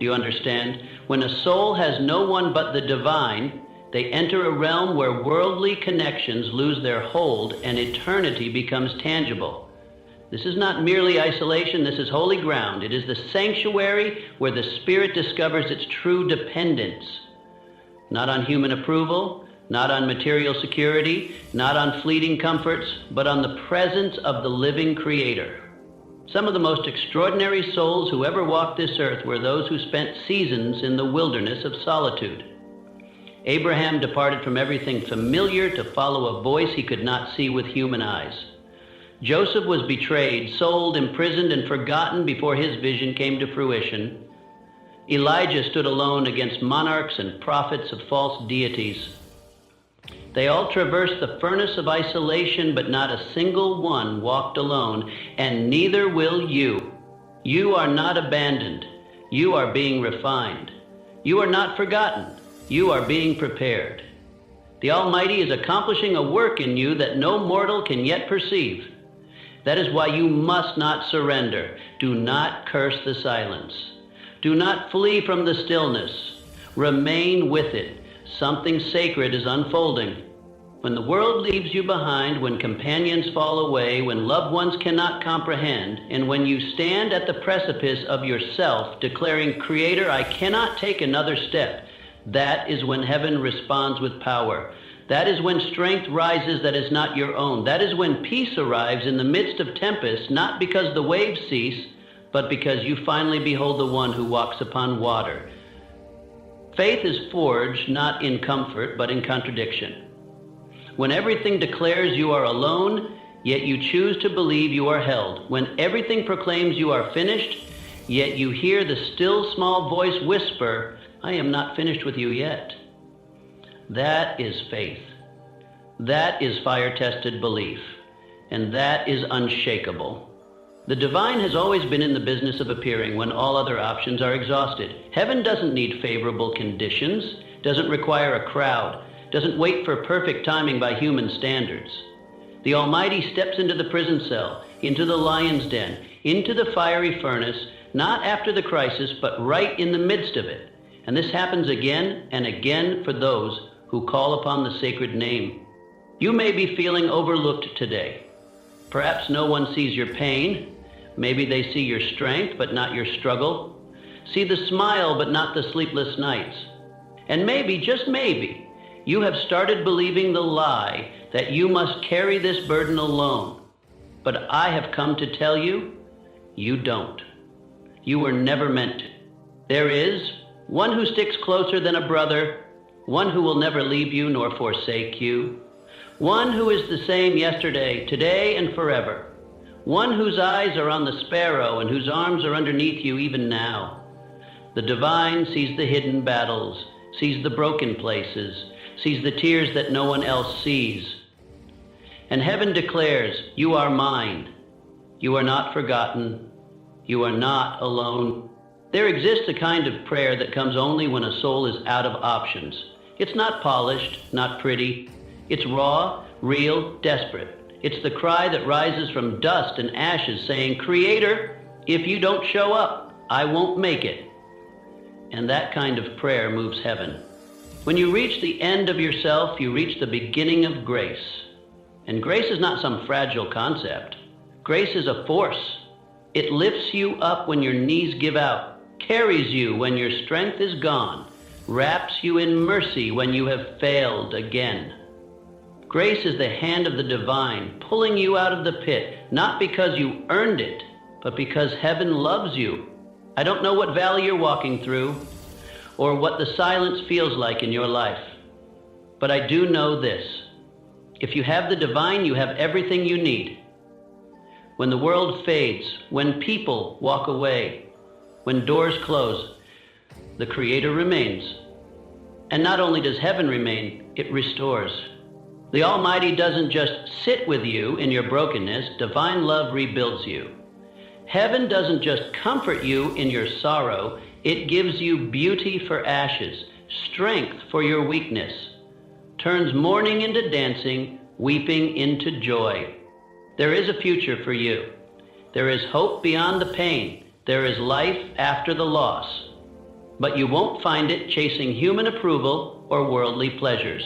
Do you understand? When a soul has no one but the divine, they enter a realm where worldly connections lose their hold and eternity becomes tangible. This is not merely isolation, this is holy ground. It is the sanctuary where the spirit discovers its true dependence. Not on human approval, not on material security, not on fleeting comforts, but on the presence of the living Creator. Some of the most extraordinary souls who ever walked this earth were those who spent seasons in the wilderness of solitude. Abraham departed from everything familiar to follow a voice he could not see with human eyes. Joseph was betrayed, sold, imprisoned, and forgotten before his vision came to fruition. Elijah stood alone against monarchs and prophets of false deities. They all traversed the furnace of isolation, but not a single one walked alone, and neither will you. You are not abandoned. You are being refined. You are not forgotten. You are being prepared. The Almighty is accomplishing a work in you that no mortal can yet perceive. That is why you must not surrender. Do not curse the silence. Do not flee from the stillness. Remain with it. Something sacred is unfolding. When the world leaves you behind, when companions fall away, when loved ones cannot comprehend, and when you stand at the precipice of yourself, declaring, Creator, I cannot take another step, that is when heaven responds with power. That is when strength rises that is not your own. That is when peace arrives in the midst of tempest, not because the waves cease, but because you finally behold the one who walks upon water. Faith is forged not in comfort, but in contradiction. When everything declares you are alone, yet you choose to believe you are held. When everything proclaims you are finished, yet you hear the still small voice whisper, I am not finished with you yet. That is faith. That is fire-tested belief. And that is unshakable. The divine has always been in the business of appearing when all other options are exhausted. Heaven doesn't need favorable conditions, doesn't require a crowd, doesn't wait for perfect timing by human standards. The Almighty steps into the prison cell, into the lion's den, into the fiery furnace, not after the crisis, but right in the midst of it. And this happens again and again for those who call upon the sacred name. You may be feeling overlooked today. Perhaps no one sees your pain. Maybe they see your strength, but not your struggle. See the smile, but not the sleepless nights. And maybe, just maybe, you have started believing the lie that you must carry this burden alone. But I have come to tell you, you don't. You were never meant to. There is one who sticks closer than a brother, one who will never leave you nor forsake you, one who is the same yesterday, today, and forever, one whose eyes are on the sparrow and whose arms are underneath you even now. The divine sees the hidden battles, sees the broken places, sees the tears that no one else sees. And heaven declares, you are mine. You are not forgotten. You are not alone. There exists a kind of prayer that comes only when a soul is out of options. It's not polished, not pretty. It's raw, real, desperate. It's the cry that rises from dust and ashes saying, Creator, if you don't show up, I won't make it. And that kind of prayer moves heaven. When you reach the end of yourself, you reach the beginning of grace. And grace is not some fragile concept. Grace is a force. It lifts you up when your knees give out, carries you when your strength is gone, wraps you in mercy when you have failed again. Grace is the hand of the divine, pulling you out of the pit, not because you earned it, but because heaven loves you. I don't know what valley you're walking through, or what the silence feels like in your life, but I do know this. If you have the divine, you have everything you need. When the world fades, when people walk away, when doors close, the Creator remains. And not only does heaven remain, it restores. The Almighty doesn't just sit with you in your brokenness, divine love rebuilds you. Heaven doesn't just comfort you in your sorrow, it gives you beauty for ashes, strength for your weakness, turns mourning into dancing, weeping into joy. There is a future for you. There is hope beyond the pain. There is life after the loss. but you won't find it chasing human approval or worldly pleasures.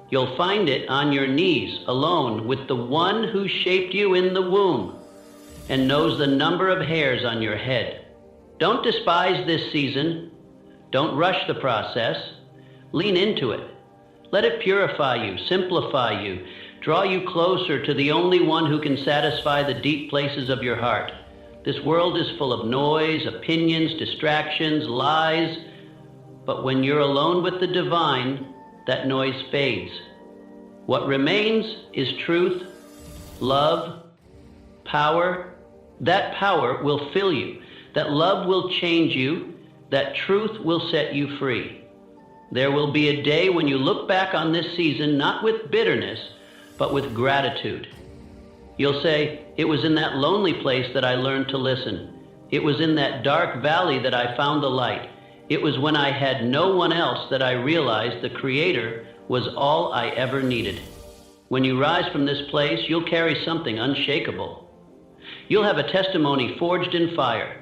You'll find it on your knees, alone with the one who shaped you in the womb and knows the number of hairs on your head. Don't despise this season. Don't rush the process. Lean into it. Let it purify you, simplify you, draw you closer to the only one who can satisfy the deep places of your heart. This world is full of noise, opinions, distractions, lies. But when you're alone with the divine, that noise fades. What remains is truth, love, power. That power will fill you. That love will change you. That truth will set you free. There will be a day when you look back on this season not with bitterness, but with gratitude. You'll say, it was in that lonely place that I learned to listen. It was in that dark valley that I found the light. It was when I had no one else that I realized the Creator was all I ever needed. When you rise from this place, you'll carry something unshakable. You'll have a testimony forged in fire.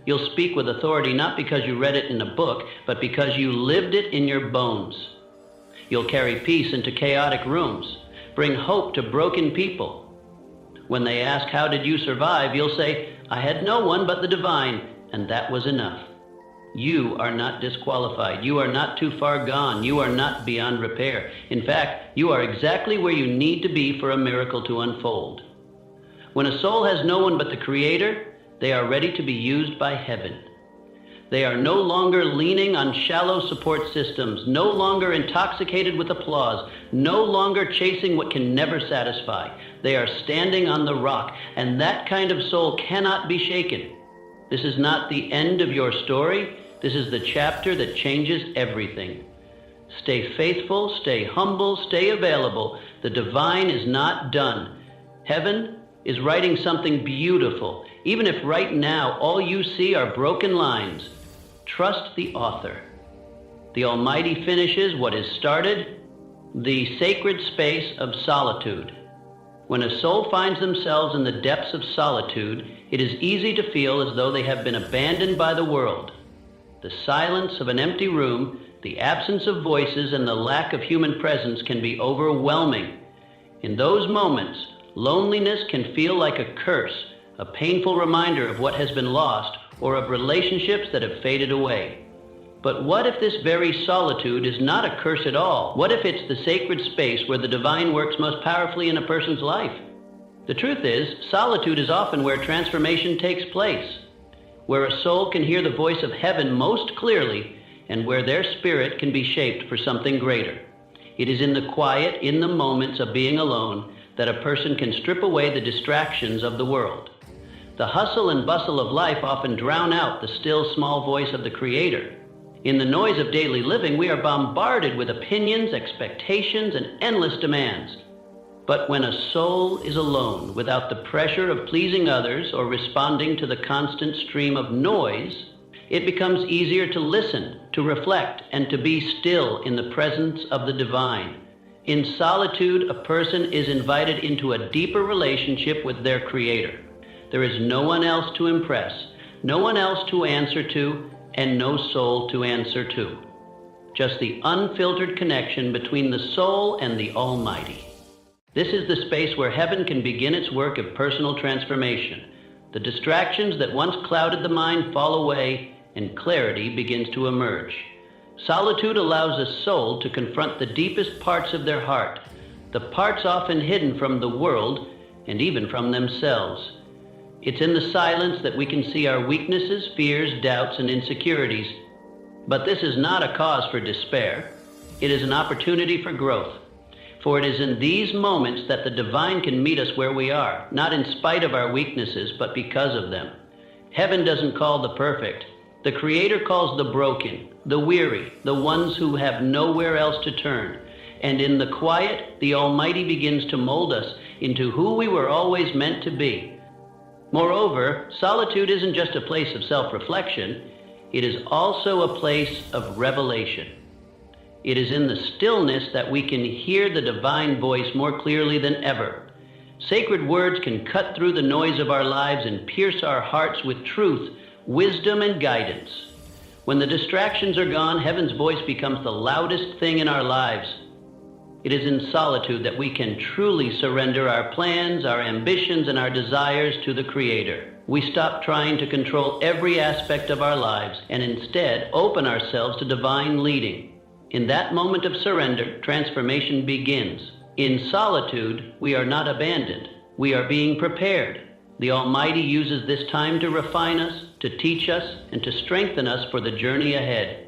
You'll speak with authority not because you read it in a book, but because you lived it in your bones. You'll carry peace into chaotic rooms, bring hope to broken people. When they ask, how did you survive? You'll say, I had no one but the divine, and that was enough. You are not disqualified. You are not too far gone. You are not beyond repair. In fact, you are exactly where you need to be for a miracle to unfold. When a soul has no one but the Creator, they are ready to be used by heaven. They are no longer leaning on shallow support systems, no longer intoxicated with applause, no longer chasing what can never satisfy. They are standing on the rock, and that kind of soul cannot be shaken. This is not the end of your story. This is the chapter that changes everything. Stay faithful, stay humble, stay available. The divine is not done. Heaven is writing something beautiful, even if right now all you see are broken lines. Trust the author. The Almighty finishes what is started, the sacred space of solitude. When a soul finds themselves in the depths of solitude, it is easy to feel as though they have been abandoned by the world. The silence of an empty room, the absence of voices, and the lack of human presence can be overwhelming. In those moments, loneliness can feel like a curse, a painful reminder of what has been lost or of relationships that have faded away. But what if this very solitude is not a curse at all? What if it's the sacred space where the divine works most powerfully in a person's life? The truth is, solitude is often where transformation takes place, where a soul can hear the voice of heaven most clearly, and where their spirit can be shaped for something greater. It is in the quiet, in the moments of being alone, that a person can strip away the distractions of the world. The hustle and bustle of life often drown out the still small voice of the Creator. In the noise of daily living, we are bombarded with opinions, expectations, and endless demands. But when a soul is alone, without the pressure of pleasing others or responding to the constant stream of noise, it becomes easier to listen, to reflect, and to be still in the presence of the divine. In solitude, a person is invited into a deeper relationship with their Creator. There is no one else to impress, no one else to answer to, and no soul to answer to. Just the unfiltered connection between the soul and the Almighty. This is the space where heaven can begin its work of personal transformation. The distractions that once clouded the mind fall away, and clarity begins to emerge. Solitude allows a soul to confront the deepest parts of their heart, the parts often hidden from the world and even from themselves. It's in the silence that we can see our weaknesses, fears, doubts, and insecurities. But this is not a cause for despair. It is an opportunity for growth. For it is in these moments that the divine can meet us where we are, not in spite of our weaknesses, but because of them. Heaven doesn't call the perfect. The Creator calls the broken, the weary, the ones who have nowhere else to turn. And in the quiet, the Almighty begins to mold us into who we were always meant to be. Moreover, solitude isn't just a place of self-reflection. It is also a place of revelation. It is in the stillness that we can hear the divine voice more clearly than ever. Sacred words can cut through the noise of our lives and pierce our hearts with truth, wisdom, and guidance. When the distractions are gone, heaven's voice becomes the loudest thing in our lives. It is in solitude that we can truly surrender our plans, our ambitions, and our desires to the Creator. We stop trying to control every aspect of our lives and instead open ourselves to divine leading. In that moment of surrender, transformation begins. In solitude, we are not abandoned. We are being prepared. The Almighty uses this time to refine us, to teach us, and to strengthen us for the journey ahead.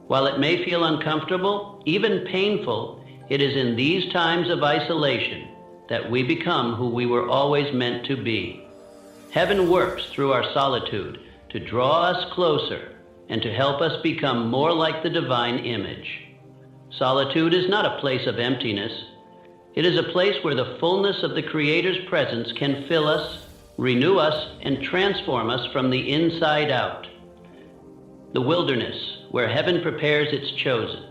While it may feel uncomfortable, even painful, it is in these times of isolation that we become who we were always meant to be. Heaven works through our solitude to draw us closer and to help us become more like the divine image. Solitude is not a place of emptiness. It is a place where the fullness of the Creator's presence can fill us, renew us, and transform us from the inside out. The wilderness, where heaven prepares its chosen.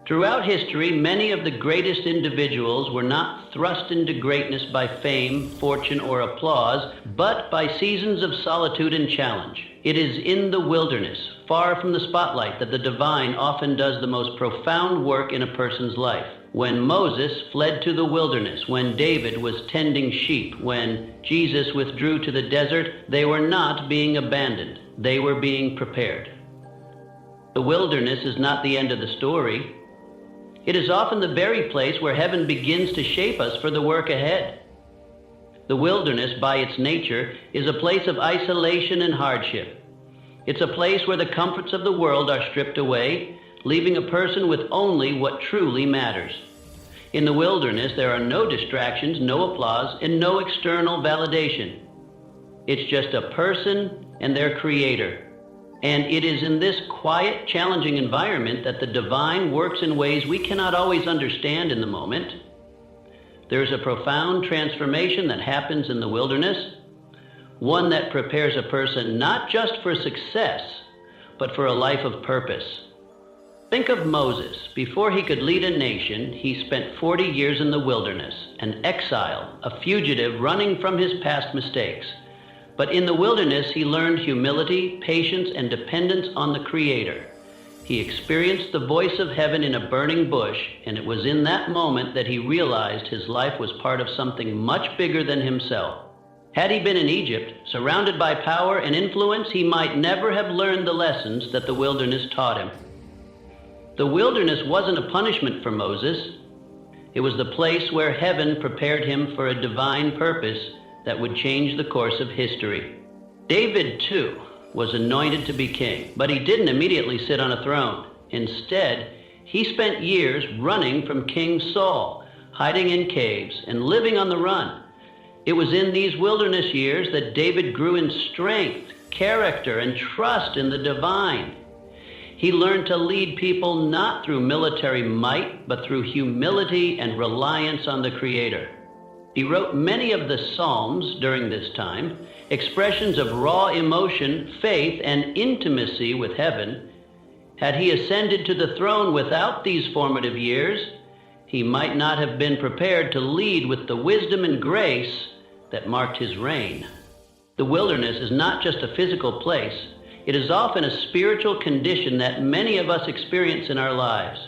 Throughout history, many of the greatest individuals were not thrust into greatness by fame, fortune, or applause, but by seasons of solitude and challenge. It is in the wilderness, far from the spotlight, that the divine often does the most profound work in a person's life. When Moses fled to the wilderness, when David was tending sheep, when Jesus withdrew to the desert, they were not being abandoned. They were being prepared. The wilderness is not the end of the story. It is often the very place where heaven begins to shape us for the work ahead. The wilderness, by its nature, is a place of isolation and hardship. It's a place where the comforts of the world are stripped away, leaving a person with only what truly matters. In the wilderness, there are no distractions, no applause, and no external validation. It's just a person and their Creator. And it is in this quiet, challenging environment that the divine works in ways we cannot always understand in the moment. There is a profound transformation that happens in the wilderness, one that prepares a person not just for success, but for a life of purpose. Think of Moses. Before he could lead a nation, he spent 40 years in the wilderness, an exile, a fugitive running from his past mistakes. But in the wilderness, he learned humility, patience, and dependence on the Creator. He experienced the voice of heaven in a burning bush, and it was in that moment that he realized his life was part of something much bigger than himself. Had he been in Egypt, surrounded by power and influence, he might never have learned the lessons that the wilderness taught him. The wilderness wasn't a punishment for Moses. It was the place where heaven prepared him for a divine purpose that would change the course of history. David, too, was anointed to be king, but he didn't immediately sit on a throne. Instead, he spent years running from King Saul, hiding in caves and living on the run. It was in these wilderness years that David grew in strength, character, and trust in the divine. He learned to lead people not through military might, but through humility and reliance on the Creator. He wrote many of the Psalms during this time, expressions of raw emotion, faith, and intimacy with heaven. Had he ascended to the throne without these formative years, he might not have been prepared to lead with the wisdom and grace that marked his reign. The wilderness is not just a physical place. It is often a spiritual condition that many of us experience in our lives.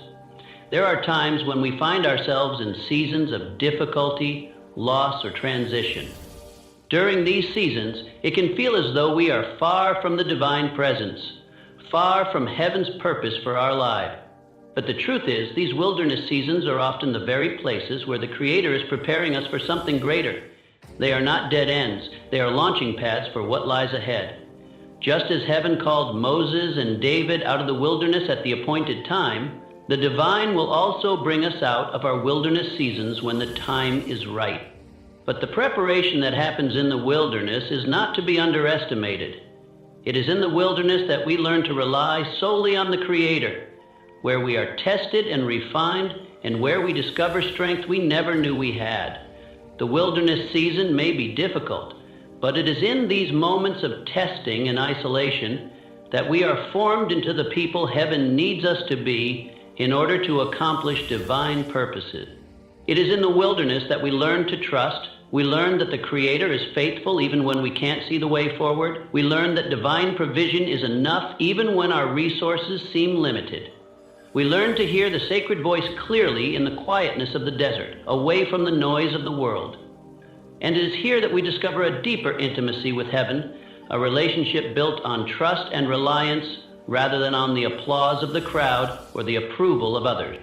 There are times when we find ourselves in seasons of difficulty, loss, or transition. During these seasons, it can feel as though we are far from the divine presence, far from heaven's purpose for our life. But the truth is, these wilderness seasons are often the very places where the Creator is preparing us for something greater. They are not dead ends. They are launching pads for what lies ahead. Just as heaven called Moses and David out of the wilderness at the appointed time, the divine will also bring us out of our wilderness seasons when the time is right. But the preparation that happens in the wilderness is not to be underestimated. It is in the wilderness that we learn to rely solely on the Creator, where we are tested and refined, and where we discover strength we never knew we had. The wilderness season may be difficult, but it is in these moments of testing and isolation that we are formed into the people heaven needs us to be in order to accomplish divine purposes. It is in the wilderness that we learn to trust, We learn that the Creator is faithful even when we can't see the way forward. We learn that divine provision is enough even when our resources seem limited. We learn to hear the sacred voice clearly in the quietness of the desert, away from the noise of the world. And it is here that we discover a deeper intimacy with heaven, a relationship built on trust and reliance rather than on the applause of the crowd or the approval of others.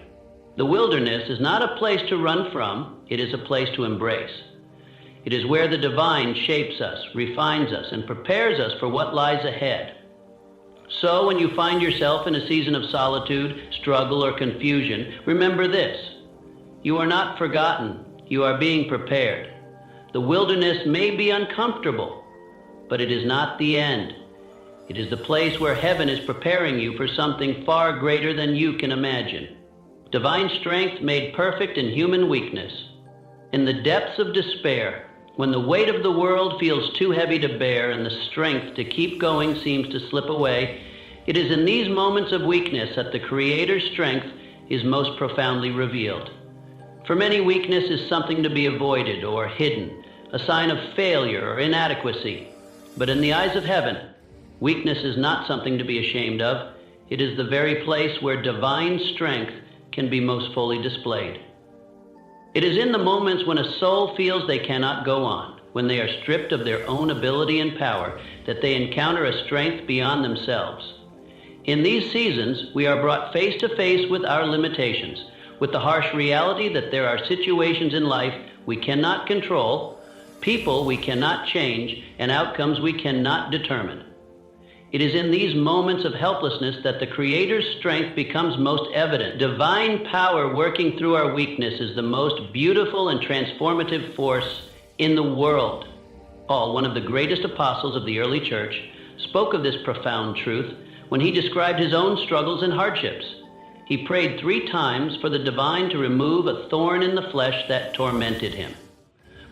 The wilderness is not a place to run from, it is a place to embrace. It is where the divine shapes us, refines us, and prepares us for what lies ahead. So when you find yourself in a season of solitude, struggle, or confusion, remember this: you are not forgotten, you are being prepared. The wilderness may be uncomfortable, but it is not the end. It is the place where heaven is preparing you for something far greater than you can imagine. Divine strength made perfect in human weakness. In the depths of despair, when the weight of the world feels too heavy to bear and the strength to keep going seems to slip away, it is in these moments of weakness that the Creator's strength is most profoundly revealed. For many, weakness is something to be avoided or hidden, a sign of failure or inadequacy. But in the eyes of heaven, weakness is not something to be ashamed of. It is the very place where divine strength can be most fully displayed. It is in the moments when a soul feels they cannot go on, when they are stripped of their own ability and power, that they encounter a strength beyond themselves. In these seasons, we are brought face to face with our limitations, with the harsh reality that there are situations in life we cannot control, people we cannot change, and outcomes we cannot determine. It is in these moments of helplessness that the Creator's strength becomes most evident. Divine power working through our weakness is the most beautiful and transformative force in the world. Paul, one of the greatest apostles of the early church, spoke of this profound truth when he described his own struggles and hardships. He prayed 3 times for the divine to remove a thorn in the flesh that tormented him.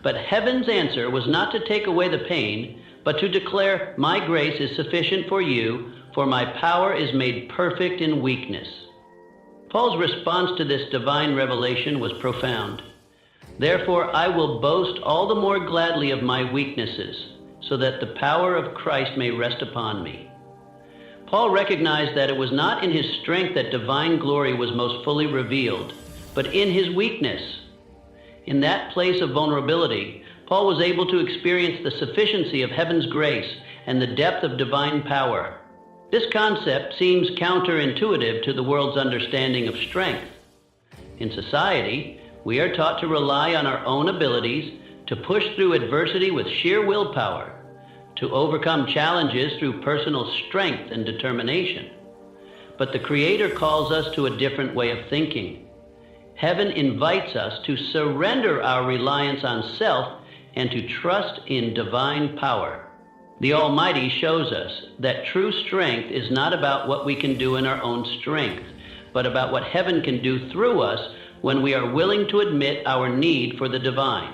But heaven's answer was not to take away the pain, but to declare, "My grace is sufficient for you, for my power is made perfect in weakness." Paul's response to this divine revelation was profound. "Therefore I will boast all the more gladly of my weaknesses, so that the power of Christ may rest upon me." Paul recognized that it was not in his strength that divine glory was most fully revealed, but in his weakness. In that place of vulnerability, Paul was able to experience the sufficiency of heaven's grace and the depth of divine power. This concept seems counterintuitive to the world's understanding of strength. In society, we are taught to rely on our own abilities, to push through adversity with sheer willpower, to overcome challenges through personal strength and determination. But the Creator calls us to a different way of thinking. Heaven invites us to surrender our reliance on self and to trust in divine power. The Almighty shows us that true strength is not about what we can do in our own strength, but about what heaven can do through us when we are willing to admit our need for the divine.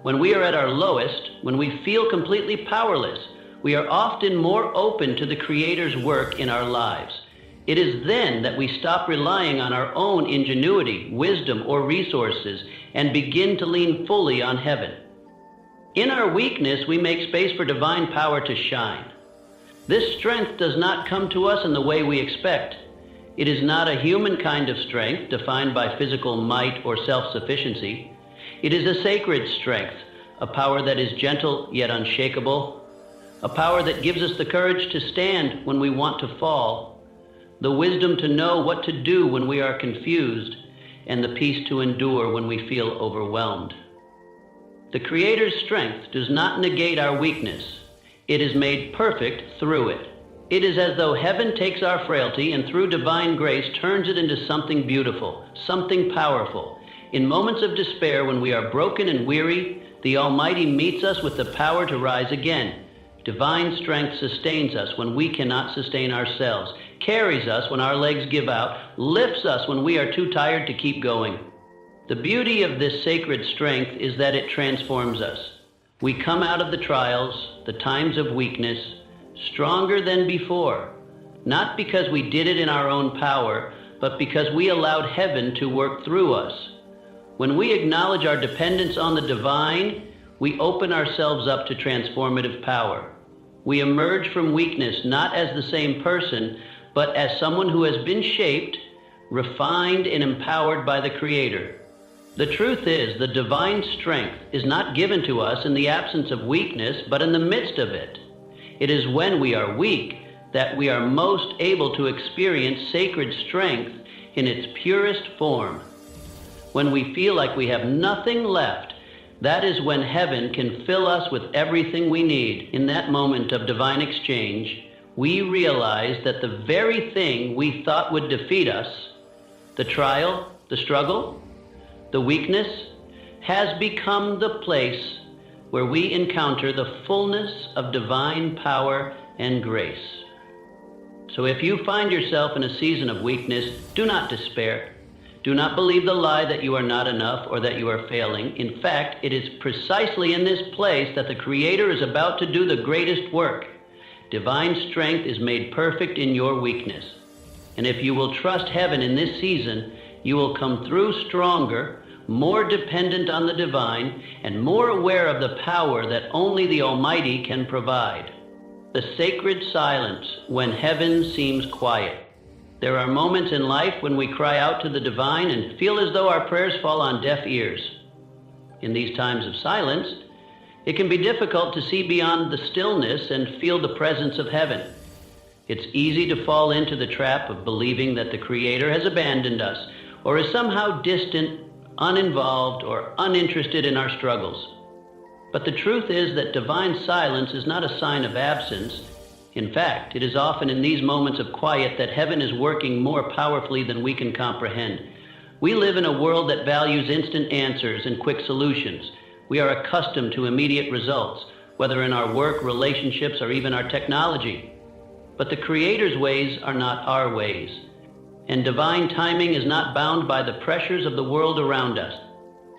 When we are at our lowest, when we feel completely powerless, we are often more open to the Creator's work in our lives. It is then that we stop relying on our own ingenuity, wisdom, or resources and begin to lean fully on heaven. In our weakness, we make space for divine power to shine. This strength does not come to us in the way we expect. It is not a human kind of strength defined by physical might or self-sufficiency. It is a sacred strength, a power that is gentle yet unshakable, a power that gives us the courage to stand when we want to fall, the wisdom to know what to do when we are confused, and the peace to endure when we feel overwhelmed. The Creator's strength does not negate our weakness. It is made perfect through it. It is as though heaven takes our frailty and through divine grace turns it into something beautiful, something powerful. In moments of despair, when we are broken and weary, the Almighty meets us with the power to rise again. Divine strength sustains us when we cannot sustain ourselves, carries us when our legs give out, lifts us when we are too tired to keep going. The beauty of this sacred strength is that it transforms us. We come out of the trials, the times of weakness, stronger than before, not because we did it in our own power, but because we allowed heaven to work through us. When we acknowledge our dependence on the divine, we open ourselves up to transformative power. We emerge from weakness not as the same person, but as someone who has been shaped, refined, and empowered by the Creator. The truth is, the divine strength is not given to us in the absence of weakness, but in the midst of it. It is when we are weak that we are most able to experience sacred strength in its purest form. When we feel like we have nothing left, that is when heaven can fill us with everything we need. In that moment of divine exchange, we realize that the very thing we thought would defeat us, the trial, the struggle, the weakness, has become the place where we encounter the fullness of divine power and grace. So if you find yourself in a season of weakness, do not despair. Do not believe the lie that you are not enough or that you are failing. In fact, it is precisely in this place that the Creator is about to do the greatest work. Divine strength is made perfect in your weakness. And if you will trust heaven in this season, you will come through stronger, more dependent on the divine, and more aware of the power that only the Almighty can provide. The sacred silence when heaven seems quiet. There are moments in life when we cry out to the divine and feel as though our prayers fall on deaf ears. In these times of silence, it can be difficult to see beyond the stillness and feel the presence of heaven. It's easy to fall into the trap of believing that the Creator has abandoned us or is somehow distant, uninvolved, or uninterested in our struggles. But the truth is that divine silence is not a sign of absence. In fact, it is often in these moments of quiet that heaven is working more powerfully than we can comprehend. We live in a world that values instant answers and quick solutions. We are accustomed to immediate results, whether in our work, relationships, or even our technology. But the Creator's ways are not our ways, and divine timing is not bound by the pressures of the world around us.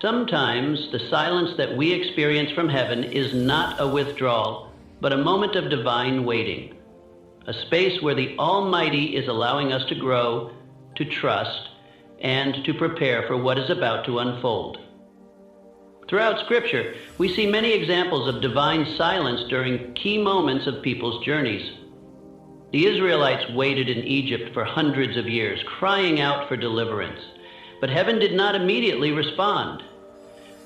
Sometimes the silence that we experience from heaven is not a withdrawal, but a moment of divine waiting, a space where the Almighty is allowing us to grow, to trust, and to prepare for what is about to unfold. Throughout Scripture, we see many examples of divine silence during key moments of people's journeys. The Israelites waited in Egypt for hundreds of years, crying out for deliverance, but heaven did not immediately respond.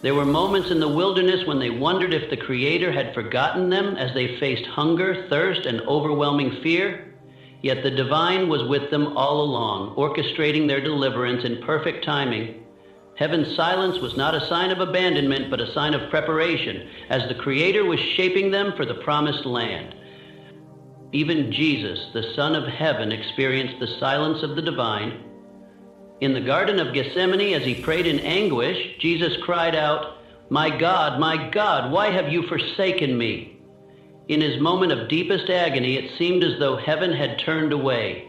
There were moments in the wilderness when they wondered if the Creator had forgotten them as they faced hunger, thirst, and overwhelming fear. Yet the divine was with them all along, orchestrating their deliverance in perfect timing. Heaven's silence was not a sign of abandonment, but a sign of preparation, as the Creator was shaping them for the promised land. Even Jesus, the Son of Heaven, experienced the silence of the divine. In the Garden of Gethsemane, as he prayed in anguish, Jesus cried out, my God, why have you forsaken me?" In his moment of deepest agony, it seemed as though heaven had turned away.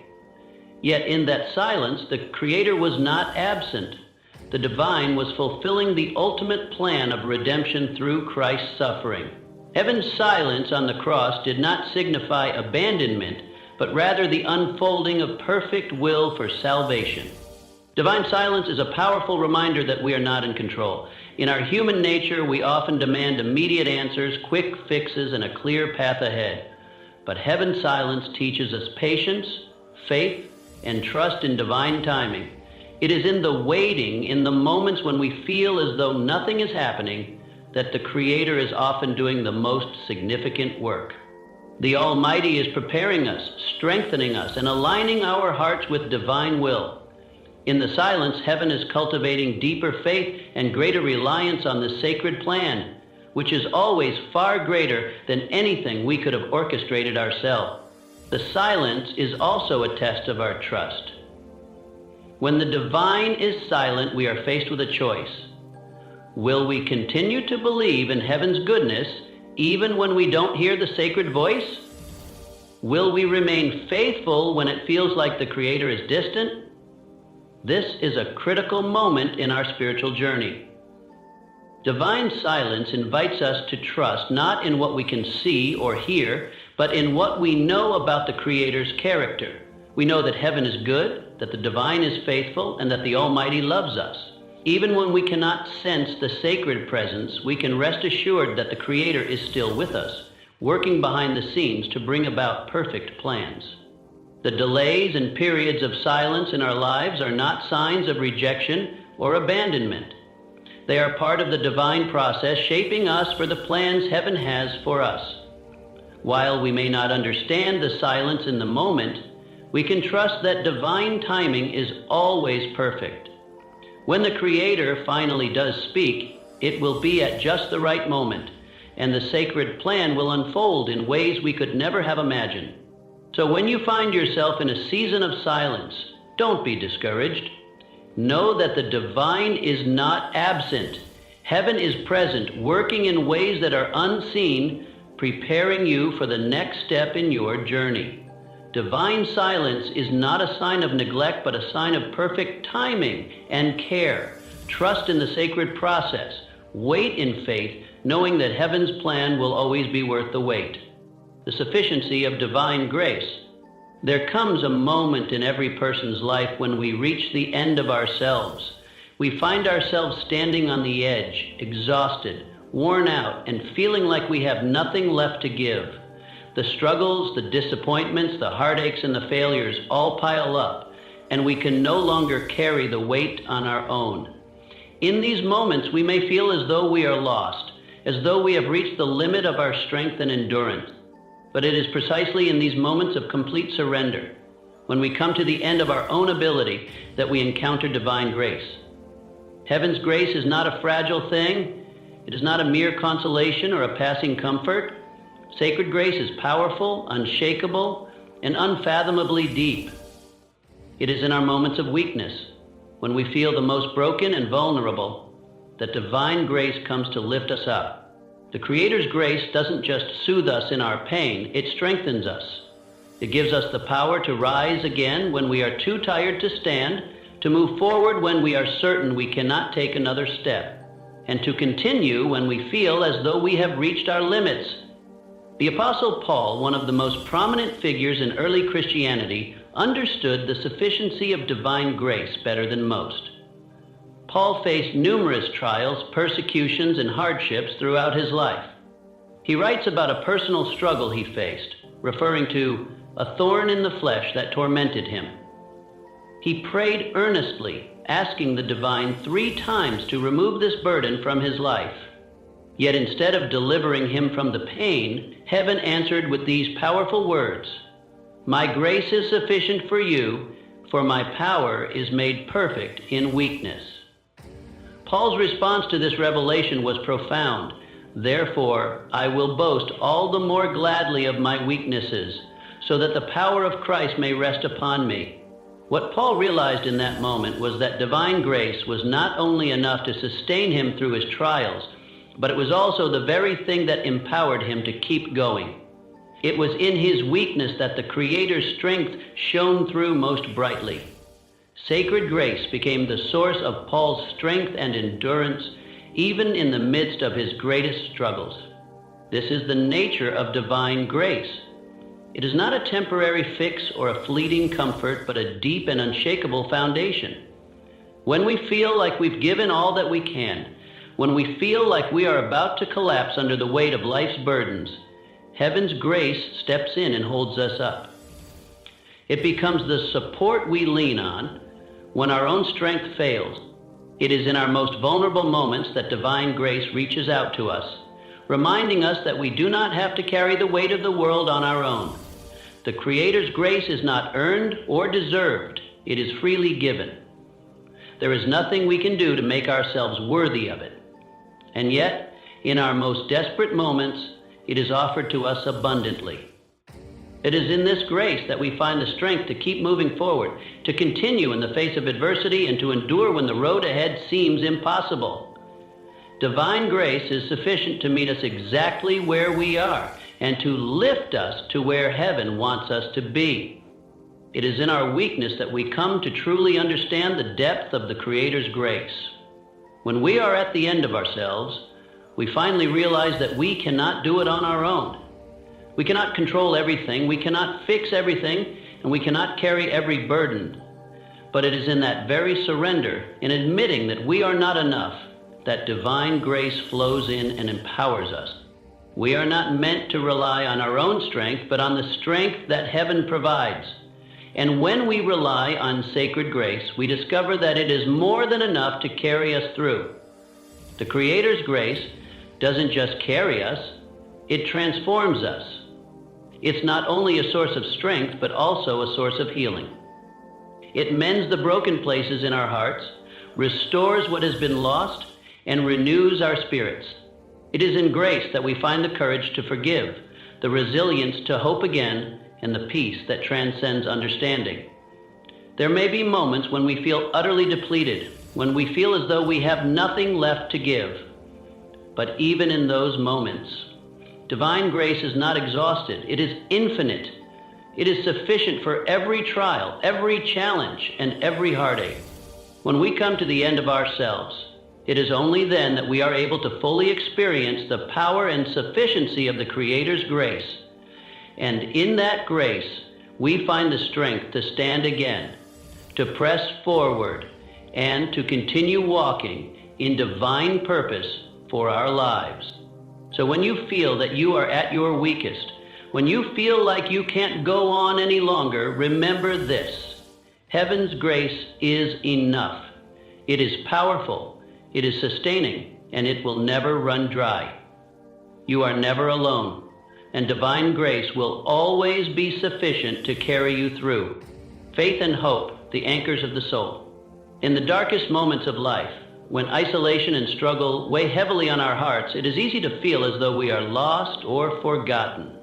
Yet in that silence, the Creator was not absent. The divine was fulfilling the ultimate plan of redemption through Christ's suffering. Heaven's silence on the cross did not signify abandonment, but rather the unfolding of perfect will for salvation. Divine silence is a powerful reminder that we are not in control. In our human nature, we often demand immediate answers, quick fixes, and a clear path ahead. But heaven's silence teaches us patience, faith, and trust in divine timing. It is in the waiting, in the moments when we feel as though nothing is happening, that the Creator is often doing the most significant work. The Almighty is preparing us, strengthening us, and aligning our hearts with divine will. In the silence, heaven is cultivating deeper faith and greater reliance on the sacred plan, which is always far greater than anything we could have orchestrated ourselves. The silence is also a test of our trust. When the divine is silent, we are faced with a choice. Will we continue to believe in heaven's goodness even when we don't hear the sacred voice? Will we remain faithful when it feels like the Creator is distant? This is a critical moment in our spiritual journey. Divine silence invites us to trust not in what we can see or hear, but in what we know about the Creator's character. We know that heaven is good, that the divine is faithful, and that the Almighty loves us. Even when we cannot sense the sacred presence, we can rest assured that the Creator is still with us, working behind the scenes to bring about perfect plans. The delays and periods of silence in our lives are not signs of rejection or abandonment. They are part of the divine process shaping us for the plans heaven has for us. While we may not understand the silence in the moment, we can trust that divine timing is always perfect. When the Creator finally does speak, it will be at just the right moment, and the sacred plan will unfold in ways we could never have imagined. So when you find yourself in a season of silence, don't be discouraged. Know that the divine is not absent. Heaven is present, working in ways that are unseen, preparing you for the next step in your journey. Divine silence is not a sign of neglect, but a sign of perfect timing and care. Trust in the sacred process. Wait in faith, knowing that heaven's plan will always be worth the wait. The sufficiency of divine grace. There comes a moment in every person's life when we reach the end of ourselves. We find ourselves standing on the edge, exhausted, worn out, and feeling like we have nothing left to give. The struggles, the disappointments, the heartaches, and the failures all pile up, and we can no longer carry the weight on our own. In these moments, we may feel as though we are lost, as though we have reached the limit of our strength and endurance. But it is precisely in these moments of complete surrender, when we come to the end of our own ability, that we encounter divine grace. Heaven's grace is not a fragile thing. It is not a mere consolation or a passing comfort. Sacred grace is powerful, unshakable, and unfathomably deep. It is in our moments of weakness, when we feel the most broken and vulnerable, that divine grace comes to lift us up. The Creator's grace doesn't just soothe us in our pain, it strengthens us. It gives us the power to rise again when we are too tired to stand, to move forward when we are certain we cannot take another step, and to continue when we feel as though we have reached our limits. The Apostle Paul, one of the most prominent figures in early Christianity, understood the sufficiency of divine grace better than most. Paul faced numerous trials, persecutions, and hardships throughout his life. He writes about a personal struggle he faced, referring to a thorn in the flesh that tormented him. He prayed earnestly, asking the divine 3 times to remove this burden from his life. Yet instead of delivering him from the pain, heaven answered with these powerful words, "My grace is sufficient for you, for my power is made perfect in weakness." Paul's response to this revelation was profound. "Therefore, I will boast all the more gladly of my weaknesses, so that the power of Christ may rest upon me." What Paul realized in that moment was that divine grace was not only enough to sustain him through his trials, but it was also the very thing that empowered him to keep going. It was in his weakness that the Creator's strength shone through most brightly. Sacred grace became the source of Paul's strength and endurance, even in the midst of his greatest struggles. This is the nature of divine grace. It is not a temporary fix or a fleeting comfort, but a deep and unshakable foundation. When we feel like we've given all that we can, when we feel like we are about to collapse under the weight of life's burdens, heaven's grace steps in and holds us up. It becomes the support we lean on when our own strength fails. It is in our most vulnerable moments that divine grace reaches out to us, reminding us that we do not have to carry the weight of the world on our own. The Creator's grace is not earned or deserved. It is freely given. There is nothing we can do to make ourselves worthy of it. And yet, in our most desperate moments, it is offered to us abundantly. It is in this grace that we find the strength to keep moving forward, to continue in the face of adversity, and to endure when the road ahead seems impossible. Divine grace is sufficient to meet us exactly where we are and to lift us to where heaven wants us to be. It is in our weakness that we come to truly understand the depth of the Creator's grace. When we are at the end of ourselves, we finally realize that we cannot do it on our own. We cannot control everything, we cannot fix everything, and we cannot carry every burden. But it is in that very surrender, in admitting that we are not enough, that divine grace flows in and empowers us. We are not meant to rely on our own strength, but on the strength that heaven provides. And when we rely on sacred grace, we discover that it is more than enough to carry us through. The Creator's grace doesn't just carry us, it transforms us. It's not only a source of strength, but also a source of healing. It mends the broken places in our hearts, restores what has been lost, and renews our spirits. It is in grace that we find the courage to forgive, the resilience to hope again, and the peace that transcends understanding. There may be moments when we feel utterly depleted, when we feel as though we have nothing left to give. But even in those moments, divine grace is not exhausted. It is infinite. It is sufficient for every trial, every challenge, and every heartache. When we come to the end of ourselves, it is only then that we are able to fully experience the power and sufficiency of the Creator's grace. And in that grace, we find the strength to stand again, to press forward, and to continue walking in divine purpose for our lives. So when you feel that you are at your weakest, when you feel like you can't go on any longer, remember this: heaven's grace is enough. It is powerful, it is sustaining, and it will never run dry. You are never alone, and divine grace will always be sufficient to carry you through. Faith and hope, the anchors of the soul. In the darkest moments of life, when isolation and struggle weigh heavily on our hearts, it is easy to feel as though we are lost or forgotten.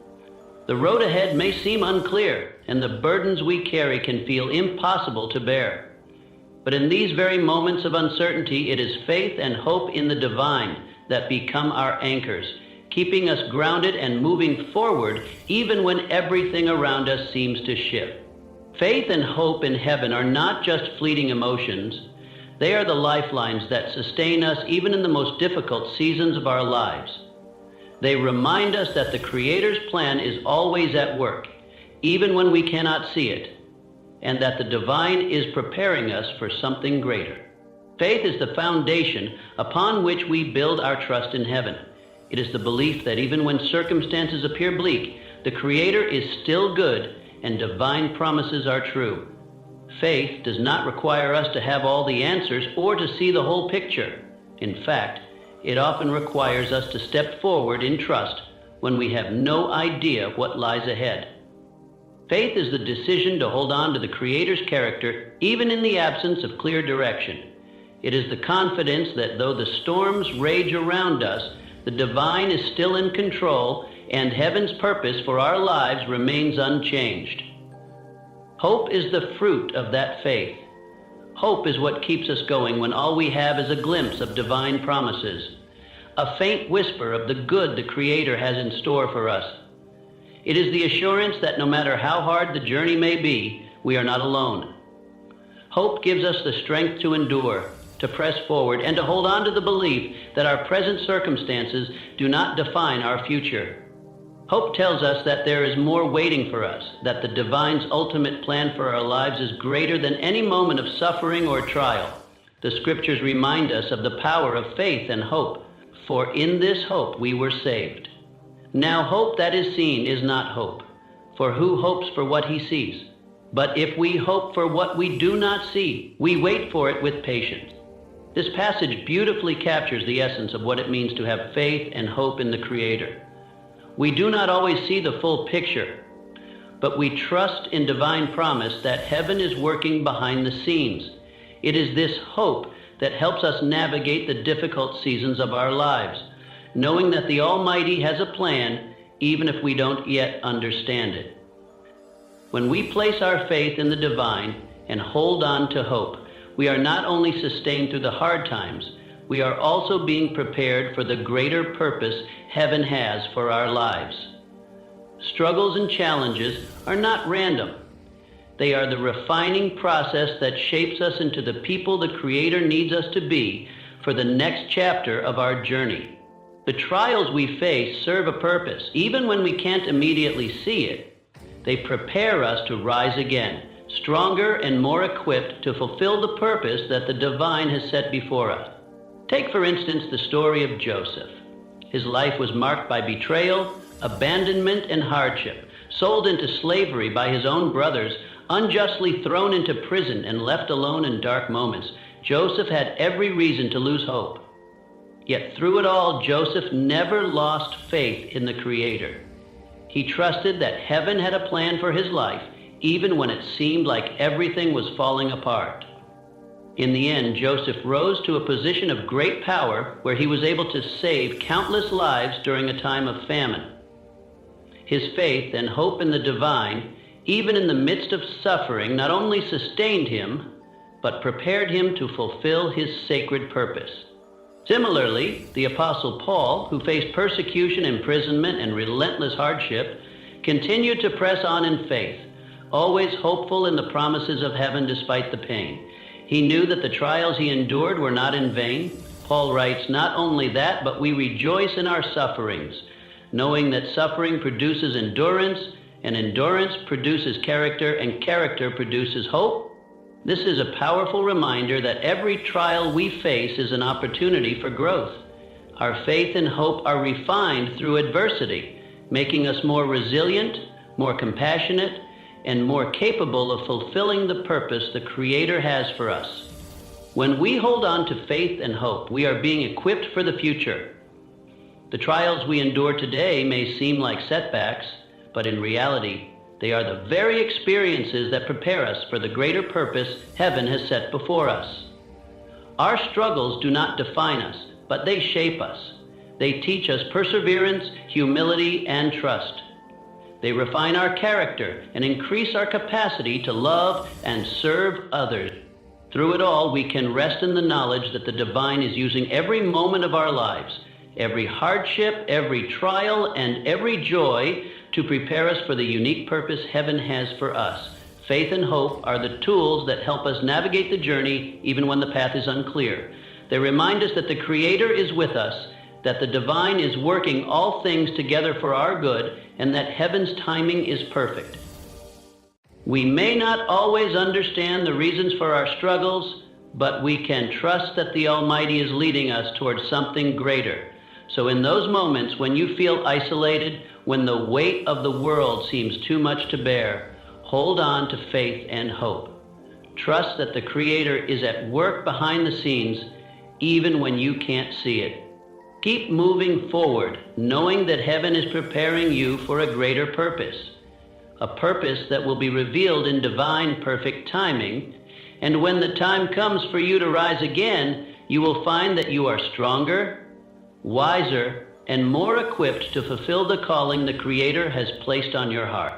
The road ahead may seem unclear, and the burdens we carry can feel impossible to bear. But in these very moments of uncertainty, it is faith and hope in the divine that become our anchors, keeping us grounded and moving forward even when everything around us seems to shift. Faith and hope in heaven are not just fleeting emotions. They are the lifelines that sustain us even in the most difficult seasons of our lives. They remind us that the Creator's plan is always at work, even when we cannot see it, and that the divine is preparing us for something greater. Faith is the foundation upon which we build our trust in heaven. It is the belief that even when circumstances appear bleak, the Creator is still good and divine promises are true. Faith does not require us to have all the answers or to see the whole picture. In fact, it often requires us to step forward in trust when we have no idea what lies ahead. Faith is the decision to hold on to the Creator's character even in the absence of clear direction. It is the confidence that though the storms rage around us, the divine is still in control and heaven's purpose for our lives remains unchanged. Hope is the fruit of that faith. Hope is what keeps us going when all we have is a glimpse of divine promises, a faint whisper of the good the Creator has in store for us. It is the assurance that no matter how hard the journey may be, we are not alone. Hope gives us the strength to endure, to press forward, and to hold on to the belief that our present circumstances do not define our future. Hope tells us that there is more waiting for us, that the divine's ultimate plan for our lives is greater than any moment of suffering or trial. The scriptures remind us of the power of faith and hope, for in this hope we were saved. Now hope that is seen is not hope, for who hopes for what he sees? But if we hope for what we do not see, we wait for it with patience. This passage beautifully captures the essence of what it means to have faith and hope in the Creator. We do not always see the full picture, but we trust in divine promise that heaven is working behind the scenes. It is this hope that helps us navigate the difficult seasons of our lives, knowing that the Almighty has a plan, even if we don't yet understand it. When we place our faith in the divine and hold on to hope, we are not only sustained through the hard times, we are also being prepared for the greater purpose heaven has for our lives. Struggles and challenges are not random. They are the refining process that shapes us into the people the Creator needs us to be for the next chapter of our journey. The trials we face serve a purpose, even when we can't immediately see it. They prepare us to rise again, stronger and more equipped to fulfill the purpose that the divine has set before us. Take, for instance, the story of Joseph. His life was marked by betrayal, abandonment, and hardship. Sold into slavery by his own brothers, unjustly thrown into prison and left alone in dark moments, Joseph had every reason to lose hope. Yet through it all, Joseph never lost faith in the Creator. He trusted that heaven had a plan for his life, even when it seemed like everything was falling apart. In the end, Joseph rose to a position of great power where he was able to save countless lives during a time of famine. His faith and hope in the divine, even in the midst of suffering, not only sustained him, but prepared him to fulfill his sacred purpose. Similarly, the Apostle Paul, who faced persecution, imprisonment, and relentless hardship, continued to press on in faith, always hopeful in the promises of heaven despite the pain. He knew that the trials he endured were not in vain. Paul writes, "Not only that, but we rejoice in our sufferings, knowing that suffering produces endurance, and endurance produces character, and character produces hope." This is a powerful reminder that every trial we face is an opportunity for growth. Our faith and hope are refined through adversity, making us more resilient, more compassionate, and more capable of fulfilling the purpose the Creator has for us. When we hold on to faith and hope, we are being equipped for the future. The trials we endure today may seem like setbacks, but in reality, they are the very experiences that prepare us for the greater purpose heaven has set before us. Our struggles do not define us, but they shape us. They teach us perseverance, humility, and trust. They refine our character and increase our capacity to love and serve others. Through it all, we can rest in the knowledge that the divine is using every moment of our lives, every hardship, every trial, and every joy to prepare us for the unique purpose heaven has for us. Faith and hope are the tools that help us navigate the journey even when the path is unclear. They remind us that the Creator is with us, that the divine is working all things together for our good, and that heaven's timing is perfect. We may not always understand the reasons for our struggles, but we can trust that the Almighty is leading us towards something greater. So in those moments when you feel isolated, when the weight of the world seems too much to bear, hold on to faith and hope. Trust that the Creator is at work behind the scenes, even when you can't see it. Keep moving forward, knowing that heaven is preparing you for a greater purpose, a purpose that will be revealed in divine perfect timing. And when the time comes for you to rise again, you will find that you are stronger, wiser, and more equipped to fulfill the calling the Creator has placed on your heart.